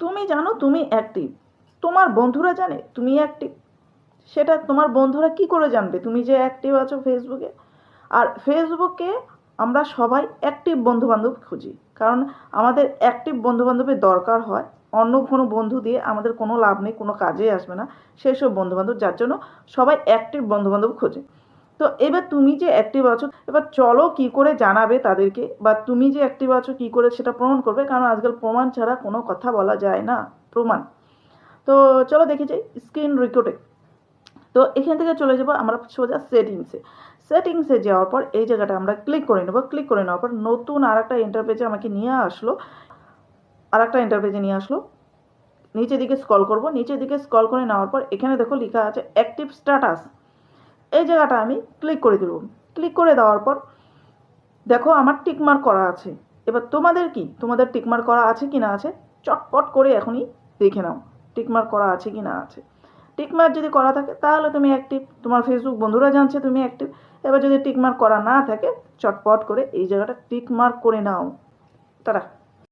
তুমি জানো তুমি অ্যাক্টিভ, তোমার বন্ধুরা জানে তুমি অ্যাক্টিভ? সেটা তোমার বন্ধুরা কি করে জানবে তুমি যে অ্যাক্টিভ আছো ফেসবুকে? আর ফেসবুকে আমরা সবাই অ্যাক্টিভ বন্ধুবান্ধব খুঁজি, কারণ আমাদের অ্যাক্টিভ বন্ধুবান্ধবের দরকার হয়। অন্য কোনো বন্ধু দিয়ে আমাদের কোনো লাভ নেই, কোনো কাজে আসবে না সেই সব বন্ধুবান্ধব, যার জন্য সবাই অ্যাক্টিভ বন্ধুবান্ধব খোঁজে। তো এবার তুমি যে অ্যাক্টিভ আছো, এবার চলো কি করে জানাবে তাদেরকে, বা তুমি যে অ্যাক্টিভ আছো কি করে সেটা প্রমাণ করবে, কারণ আজকাল প্রমাণ ছাড়া কোনো কথা বলা যায় না। প্রমাণ। তো চলো দেখে যাই স্ক্রিন রেকর্ডে। তো এখান থেকে চলে যাবো আমরা সোজা সেটিংসে। সেটিংসে যাওয়ার পর এই জায়গাটা আমরা ক্লিক করে নেবো। ক্লিক করে নেওয়ার পর নতুন আর একটা ইন্টারপেজে আমাকে নিয়ে আসলো, আর একটা ইন্টারপেজে নিয়ে আসলো। নিচের দিকে স্ক্রল করব, নিচের দিকে স্ক্রল করে নেওয়ার পর এখানে দেখো লেখা আছে অ্যাক্টিভ স্ট্যাটাস। এই জায়গাটা আমি ক্লিক করে দেবো। ক্লিক করে দেওয়ার পর দেখো আমার টিকমার্ক করা আছে। এবার তোমাদের কি, তোমাদের টিকমার্ক করা আছে কি না আছে চটপট করে এখনই দেখে নাও টিকমার্ক করা আছে কি না আছে। টিকমার্ক যদি করা থাকে তাহলে তুমি অ্যাক্টিভ, তোমার ফেসবুক বন্ধুরা জানছে তুমি অ্যাক্টিভ। এবার যদি টিকমার্ক করা না থাকে চটপট করে এই জায়গাটা টিকমার্ক করে নাও। তারা